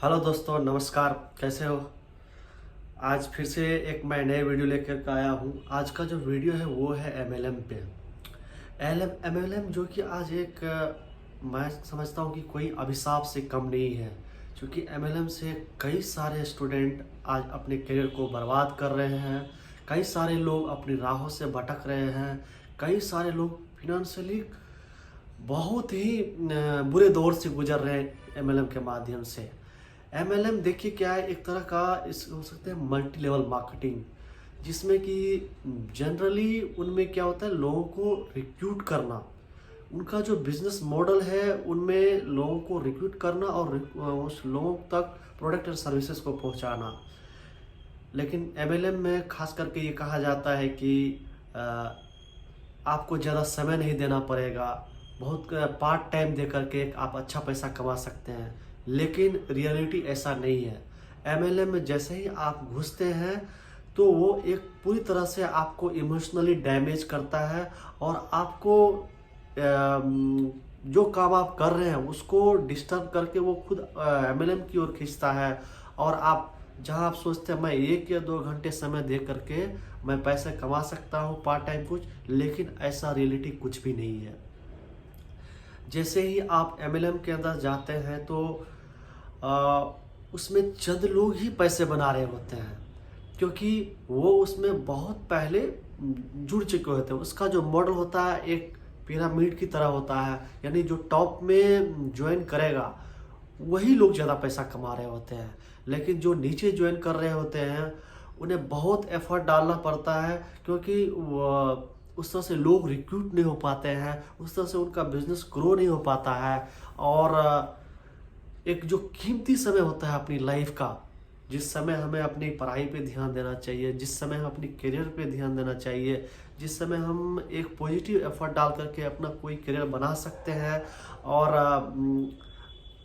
Hello दोस्तों, नमस्कार। कैसे हो? आज फिर से एक मैं नए वीडियो लेकर के आया हूँ। आज का जो वीडियो है वो है एमएलएम पे। एमएलएम जो कि आज एक मैं समझता हूँ कि कोई अभिशाप से कम नहीं है, क्योंकि एमएलएम से कई सारे स्टूडेंट आज अपने करियर को बर्बाद कर रहे हैं। कई सारे लोग अपनी राहों से भटक रहे हैं। कई सारे लोग फिनेंशियली बहुत ही बुरे दौर से गुजर रहे हैं एमएलएम के माध्यम से। एमएलएम देखिए क्या है, एक तरह का इस हो सकते हैं मल्टी लेवल मार्केटिंग, जिसमें कि जनरली उनमें क्या होता है, लोगों को रिक्रूट करना। उनका जो बिजनेस मॉडल है उनमें लोगों को रिक्रूट करना और उस लोगों तक प्रोडक्ट और सर्विसेज को पहुंचाना। लेकिन एमएलएम में खास करके ये कहा जाता है कि आपको ज़्यादा समय नहीं देना पड़ेगा, बहुत पार्ट टाइम दे करके आप अच्छा पैसा कमा सकते हैं। लेकिन रियलिटी ऐसा नहीं है। एमएलएम में जैसे ही आप घुसते हैं तो वो एक पूरी तरह से आपको इमोशनली डैमेज करता है और आपको जो काम आप कर रहे हैं उसको डिस्टर्ब करके वो खुद एमएलएम की ओर खींचता है। और आप जहां आप सोचते हैं मैं 1 या 2 घंटे समय दे करके मैं पैसे कमा सकता हूं पार्ट टाइम कुछ, लेकिन ऐसा रियलिटी कुछ भी नहीं है। जैसे ही आप एमएलएम के अंदर जाते हैं तो उसमें चंद लोग ही पैसे बना रहे होते हैं, क्योंकि वो उसमें बहुत पहले जुड़ चुके होते हैं। उसका जो मॉडल होता है एक पिरामिड की तरह होता है, यानी जो टॉप में ज्वाइन करेगा वही लोग ज़्यादा पैसा कमा रहे होते हैं। लेकिन जो नीचे ज्वाइन कर रहे होते हैं उन्हें बहुत एफर्ट डालना पड़ता है, क्योंकि उस तरह से लोग रिक्रूट नहीं हो पाते हैं, उस तरह से उनका बिजनेस ग्रो नहीं हो पाता है। और एक जो कीमती समय होता है अपनी लाइफ का, जिस समय हमें अपनी पढ़ाई पे ध्यान देना चाहिए, जिस समय हम अपनी करियर पे ध्यान देना चाहिए, जिस समय हम एक पॉजिटिव एफर्ट डाल करके अपना कोई करियर बना सकते हैं, और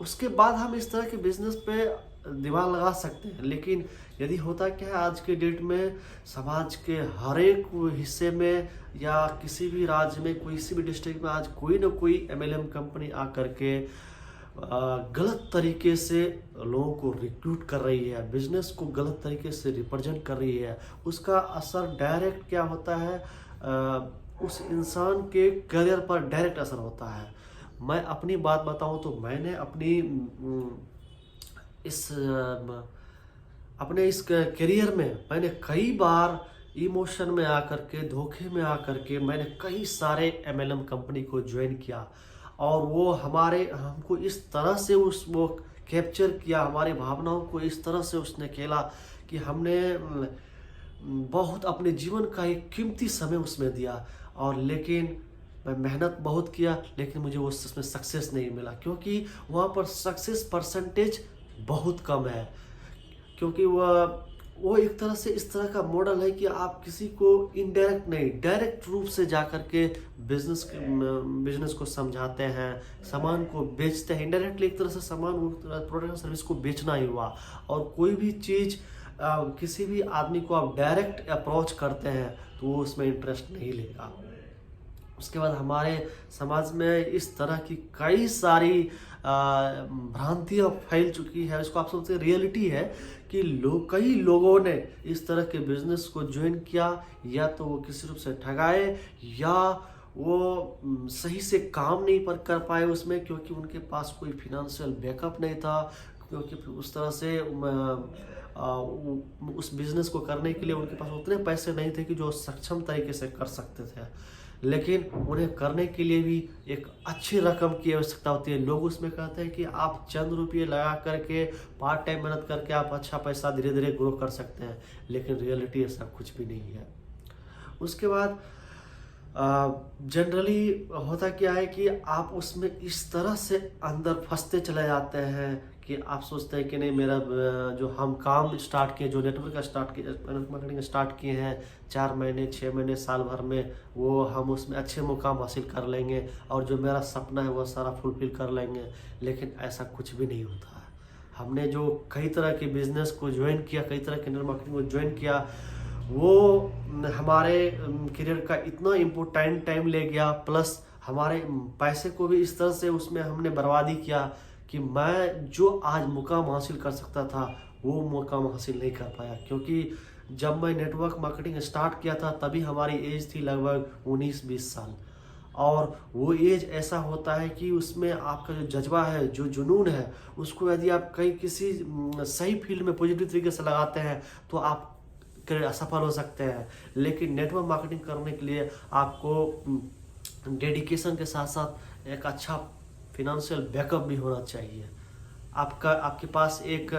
उसके बाद हम इस तरह के बिजनेस पे दिमाग लगा सकते हैं। लेकिन यदि होता क्या है, आज के डेट में समाज के हर एक हिस्से में या किसी भी राज्य में, किसी भी डिस्ट्रिक्ट में आज कोई ना कोई एमएलएम कंपनी आकर के गलत तरीके से लोगों को रिक्रूट कर रही है, बिजनेस को गलत तरीके से रिप्रेजेंट कर रही है। उसका असर डायरेक्ट क्या होता है, उस इंसान के करियर पर डायरेक्ट असर होता है। मैं अपनी बात बताऊं तो मैंने अपने इस करियर में मैंने कई बार इमोशन में आकर के, धोखे में आकर के मैंने कई सारे एमएलएम कंपनी को ज्वाइन किया। और वो हमको इस तरह से वो कैप्चर किया, हमारी भावनाओं को इस तरह से उसने खेला कि हमने बहुत अपने जीवन का एक कीमती समय उसमें दिया। और लेकिन मैं मेहनत बहुत किया, लेकिन मुझे उसमें सक्सेस नहीं मिला, क्योंकि वहाँ पर सक्सेस परसेंटेज बहुत कम है। क्योंकि वो एक तरह से इस तरह का मॉडल है कि आप किसी को इनडायरेक्ट नहीं, डायरेक्ट रूप से जाकर के बिजनेस को समझाते हैं, सामान को बेचते हैं। इनडायरेक्टली एक तरह से सामान, प्रोडक्ट सर्विस को बेचना ही हुआ। और कोई भी चीज़ किसी भी आदमी को आप डायरेक्ट अप्रोच करते हैं तो वो उसमें इंटरेस्ट नहीं लेगा। उसके बाद हमारे समाज में इस तरह की कई सारी भ्रांतियाँ फैल चुकी है। इसको आप समझते हैं, रियलिटी है कि कई लोगों ने इस तरह के बिजनेस को ज्वाइन किया, या तो वो किसी रूप से ठगाए, या वो सही से काम नहीं पर कर पाए उसमें, क्योंकि उनके पास कोई फिनेंशियल बैकअप नहीं था। क्योंकि उस तरह से उस बिजनेस को करने के लिए उनके पास उतने पैसे नहीं थे कि जो सक्षम तरीके से कर सकते थे। लेकिन उन्हें करने के लिए भी एक अच्छी रकम की आवश्यकता होती है। लोग उसमें कहते हैं कि आप चंद रुपये लगा करके, पार्ट टाइम मेहनत करके आप अच्छा पैसा धीरे धीरे ग्रो कर सकते हैं, लेकिन रियलिटी ऐसा कुछ भी नहीं है। उसके बाद जनरली होता क्या है कि आप उसमें इस तरह से अंदर फंसते चले जाते हैं कि आप सोचते हैं कि नहीं, मेरा जो हम काम स्टार्ट किए, जो नेटवर्क मार्केटिंग स्टार्ट किए हैं 4 महीने 6 महीने साल भर में, वो हम उसमें अच्छे मुकाम हासिल कर लेंगे और जो मेरा सपना है वो सारा फुलफिल कर लेंगे। लेकिन ऐसा कुछ भी नहीं होता है। हमने जो कई तरह के बिजनेस को ज्वाइन किया, कई तरह के नेटवर्क मार्केटिंग को ज्वाइन किया, वो हमारे करियर का इतना इम्पोर्टेंट टाइम ले गया, प्लस हमारे पैसे को भी इस तरह से उसमें हमने बर्बादी किया कि मैं जो आज मुकाम हासिल कर सकता था वो मुकाम हासिल नहीं कर पाया, क्योंकि जब मैं नेटवर्क मार्केटिंग स्टार्ट किया था तभी हमारी एज थी लगभग 19-20 साल। और वो एज ऐसा होता है कि उसमें आपका जो जज्बा है, जो जुनून है, उसको यदि आप कहीं किसी सही फील्ड में पॉजिटिव तरीके से लगाते हैं तो आप असफल हो सकते हैं। लेकिन नेटवर्क मार्केटिंग करने के लिए आपको डेडिकेशन के साथ साथ एक अच्छा फिनेंशियल बैकअप भी होना चाहिए। आपके पास एक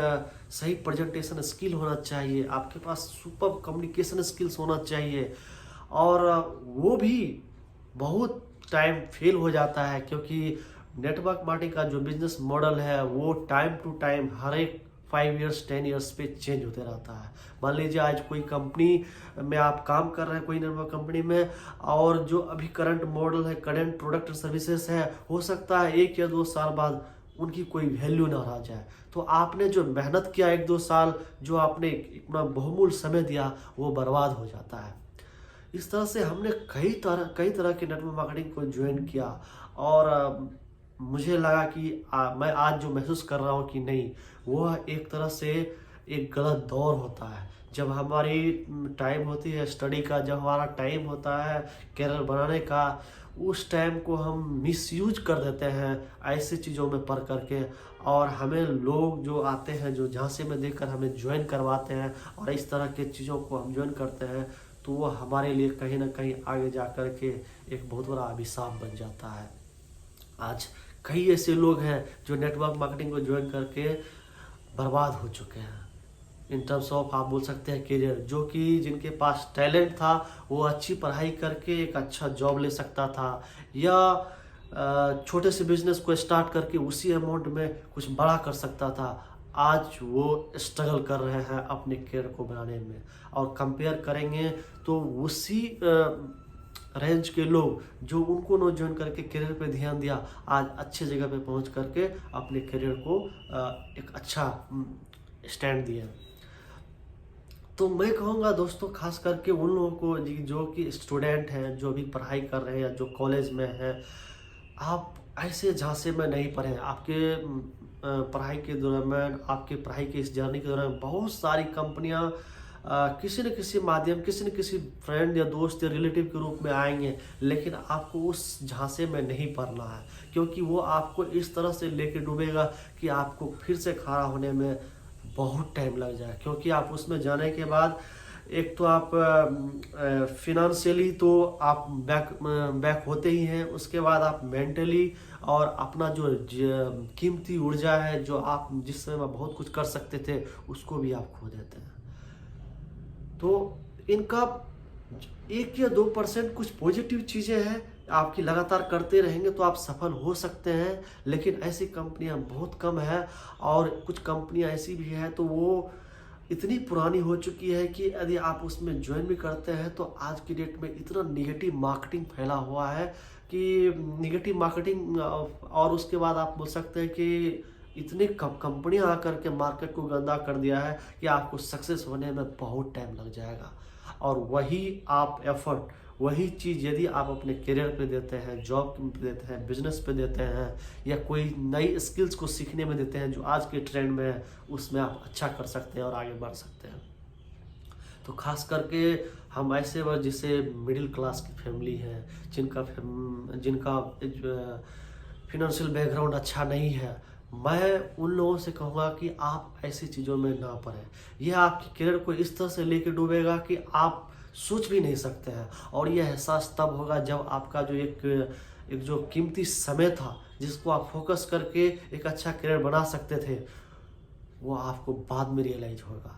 सही प्रेजेंटेशन स्किल होना चाहिए, आपके पास सुपर कम्युनिकेशन स्किल्स होना चाहिए। और वो भी बहुत टाइम फेल हो जाता है, क्योंकि नेटवर्क मार्केटिंग का जो बिजनेस मॉडल है वो टाइम टू टाइम हर एक 5 ईयर्स 10 ईयर्स पे चेंज होते रहता है। मान लीजिए आज कोई कंपनी में आप काम कर रहे हैं, कोई नेटवर्क कंपनी में, और जो अभी करंट मॉडल है, करंट प्रोडक्ट और सर्विसेज है, हो सकता है 1 या 2 साल बाद उनकी कोई वैल्यू ना रह जाए। तो आपने जो मेहनत किया 1-2 साल, जो आपने इतना बहुमूल्य समय दिया, वो बर्बाद हो जाता है। इस तरह से हमने कई तरह के नेटवर्क मार्केटिंग को ज्वाइन किया। और मुझे लगा कि मैं आज जो महसूस कर रहा हूँ कि नहीं, वो एक तरह से एक गलत दौर होता है। जब हमारी टाइम होती है स्टडी का, जब हमारा टाइम होता है करियर बनाने का, उस टाइम को हम मिसयूज कर देते हैं ऐसी चीज़ों में पढ़ करके। और हमें लोग जो आते हैं, जो झांसे में देकर हमें ज्वाइन करवाते हैं और इस तरह के चीज़ों को हम ज्वाइन करते हैं, तो वो हमारे लिए कहीं ना कहीं आगे जा कर के एक बहुत बड़ा अभिशाप बन जाता है। आज कई ऐसे लोग हैं जो नेटवर्क मार्केटिंग को ज्वाइन करके बर्बाद हो चुके हैं। इन टर्म्स ऑफ आप बोल सकते हैं करियर, जो कि जिनके पास टैलेंट था वो अच्छी पढ़ाई करके एक अच्छा जॉब ले सकता था, या छोटे से बिजनेस को स्टार्ट करके उसी अमाउंट में कुछ बड़ा कर सकता था। आज वो स्ट्रगल कर रहे हैं अपने करियर को बनाने में। और कंपेयर करेंगे तो उसी रेंज के लोग जो उनको न ज्वाइन करके करियर पे ध्यान दिया, आज अच्छे जगह पे पहुंच करके अपने करियर को एक अच्छा स्टैंड दिया। तो मैं कहूँगा दोस्तों, खास करके उन लोगों को जो कि स्टूडेंट हैं, जो भी पढ़ाई कर रहे हैं या जो कॉलेज में हैं, आप ऐसे झांसे में नहीं पड़े। आपके पढ़ाई के दौरान, आपके पढ़ाई के इस जर्नी के दौरान बहुत सारी कंपनियां किसी न किसी माध्यम, किसी न किसी फ्रेंड या दोस्त या रिलेटिव के रूप में आएंगे, लेकिन आपको उस झांसे में नहीं पड़ना है, क्योंकि वो आपको इस तरह से लेके डूबेगा कि आपको फिर से खड़ा होने में बहुत टाइम लग जाए। क्योंकि आप उसमें जाने के बाद एक तो आप फिनेंशियली तो आप बैक होते ही हैं, उसके बाद आप मेंटली और अपना जो कीमती ऊर्जा है, जो आप जिस समय बहुत कुछ कर सकते थे, उसको भी आप खो देते हैं। तो इनका 1 या 2% कुछ पॉजिटिव चीज़ें हैं, आपकी लगातार करते रहेंगे तो आप सफल हो सकते हैं। लेकिन ऐसी कंपनियां बहुत कम है, और कुछ कंपनियां ऐसी भी हैं तो वो इतनी पुरानी हो चुकी है कि यदि आप उसमें ज्वाइन भी करते हैं तो आज की डेट में इतना निगेटिव मार्केटिंग फैला हुआ है कि निगेटिव मार्केटिंग, और उसके बाद आप बोल सकते हैं कि इतनी कंपनियां आकर के मार्केट को गंदा कर दिया है कि आपको सक्सेस होने में बहुत टाइम लग जाएगा। और वही आप एफर्ट, वही चीज़ यदि आप अपने करियर पे देते हैं, जॉब पे देते हैं, बिजनेस पे देते हैं, या कोई नई स्किल्स को सीखने में देते हैं जो आज के ट्रेंड में है, उसमें आप अच्छा कर सकते हैं और आगे बढ़ सकते हैं। तो खास करके हम ऐसे वर्ग जिसे मिडिल क्लास की फैमिली है, जिनका फिनेंशियल बैकग्राउंड अच्छा नहीं है, मैं उन लोगों से कहूँगा कि आप ऐसी चीज़ों में ना पड़ें। यह आपके करियर को इस तरह से लेके डूबेगा कि आप सोच भी नहीं सकते हैं। और यह एहसास तब होगा जब आपका जो एक जो कीमती समय था, जिसको आप फोकस करके एक अच्छा करियर बना सकते थे, वो आपको बाद में रियलाइज होगा।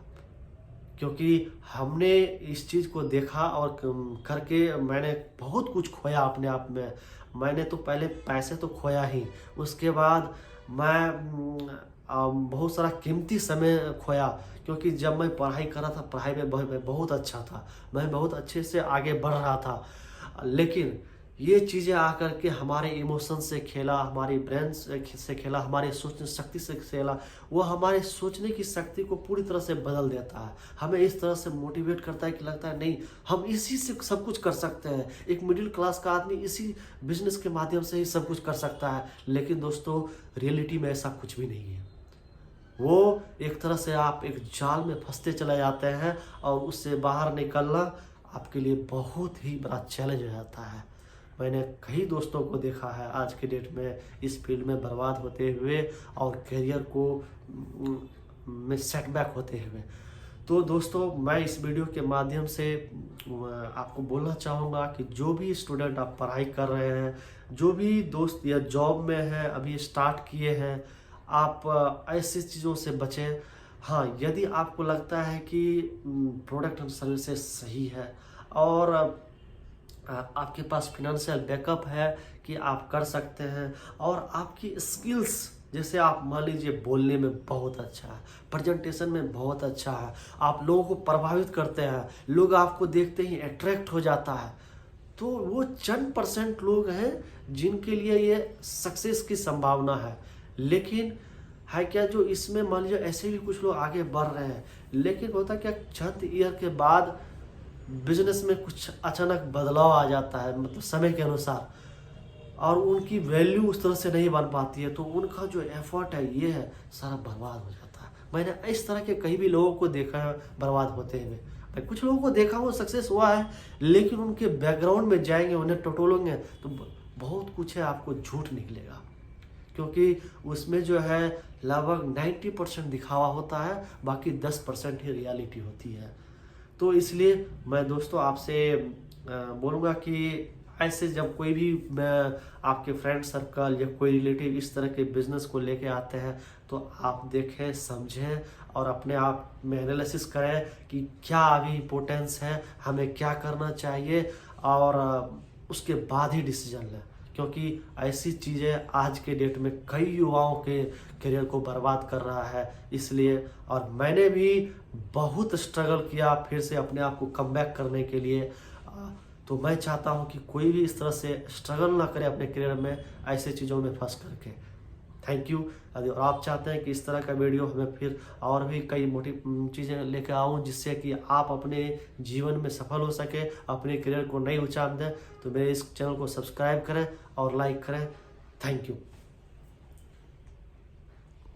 क्योंकि हमने इस चीज़ को देखा और करके मैंने बहुत कुछ खोया अपने आप में। मैंने तो पहले पैसे तो खोया ही, उसके बाद मैं बहुत सारा कीमती समय खोया, क्योंकि जब मैं पढ़ाई कर रहा था, पढ़ाई में बहुत अच्छा था, मैं बहुत अच्छे से आगे बढ़ रहा था। लेकिन ये चीज़ें आकर के हमारे इमोशन से खेला, हमारी ब्रेन से खेला, हमारे सोचने शक्ति से खेला। वो हमारे सोचने की शक्ति को पूरी तरह से बदल देता है। हमें इस तरह से मोटिवेट करता है कि लगता है नहीं, हम इसी से सब कुछ कर सकते हैं। एक मिडिल क्लास का आदमी इसी बिजनेस के माध्यम से ही सब कुछ कर सकता है। लेकिन दोस्तों, रियलिटी में ऐसा कुछ भी नहीं है। वो एक तरह से आप एक जाल में फंसते चले जाते हैं और उससे बाहर निकलना आपके लिए बहुत ही बड़ा चैलेंज हो जाता है। मैंने कई दोस्तों को देखा है आज के डेट में इस फील्ड में बर्बाद होते हुए और करियर को में सेटबैक होते हुए। तो दोस्तों, मैं इस वीडियो के माध्यम से आपको बोलना चाहूँगा कि जो भी स्टूडेंट आप पढ़ाई कर रहे हैं, जो भी दोस्त या जॉब में है, अभी स्टार्ट किए हैं, आप ऐसी चीज़ों से बचें। हाँ, यदि आपको लगता है कि प्रोडक्ट एंड सर्विसेज सही है और आपके पास फिनेंशियल बैकअप है कि आप कर सकते हैं और आपकी स्किल्स, जैसे आप मान लीजिए बोलने में बहुत अच्छा है, प्रेजेंटेशन में बहुत अच्छा है, आप लोगों को प्रभावित करते हैं, लोग आपको देखते ही अट्रैक्ट हो जाता है, तो वो चंद % लोग हैं जिनके लिए ये सक्सेस की संभावना है। लेकिन है क्या, जो इसमें मान लीजिए ऐसे भी कुछ लोग आगे बढ़ रहे हैं, लेकिन होता क्या, चंद ईयर के बाद बिजनेस में कुछ अचानक बदलाव आ जाता है, मतलब समय के अनुसार, और उनकी वैल्यू उस तरह से नहीं बन पाती है, तो उनका जो एफर्ट है ये है सारा बर्बाद हो जाता है। मैंने इस तरह के कई भी लोगों को देखा है बर्बाद होते हुए। मैं कुछ लोगों को देखा हुआ सक्सेस हुआ है, लेकिन उनके बैकग्राउंड में जाएंगे, उन्हें टटोलेंगे तो बहुत कुछ है आपको झूठ निकलेगा, क्योंकि उसमें जो है लगभग 90% दिखावा होता है, बाकी 10% ही रियलिटी होती है। तो इसलिए मैं दोस्तों आपसे बोलूँगा कि ऐसे जब कोई भी आपके फ्रेंड सर्कल या कोई रिलेटिव इस तरह के बिजनेस को लेके आते हैं, तो आप देखें, समझें और अपने आप में एनालिसिस करें कि क्या अभी इम्पोर्टेंस है, हमें क्या करना चाहिए, और उसके बाद ही डिसीजन लें। क्योंकि ऐसी चीज़ें आज के डेट में कई युवाओं के करियर को बर्बाद कर रहा है। इसलिए, और मैंने भी बहुत स्ट्रगल किया फिर से अपने आप को कमबैक करने के लिए। तो मैं चाहता हूं कि कोई भी इस तरह से स्ट्रगल ना करे अपने करियर में ऐसे चीज़ों में फंस करके। Thank you. यदि और आप चाहते हैं कि इस तरह का वीडियो हमें फिर और भी कई मोटी चीज़ें लेकर आऊँ जिससे कि आप अपने जीवन में सफल हो सके, अपने करियर को नई ऊंचाई दें, तो मेरे इस चैनल को सब्सक्राइब करें और लाइक करें। Thank you.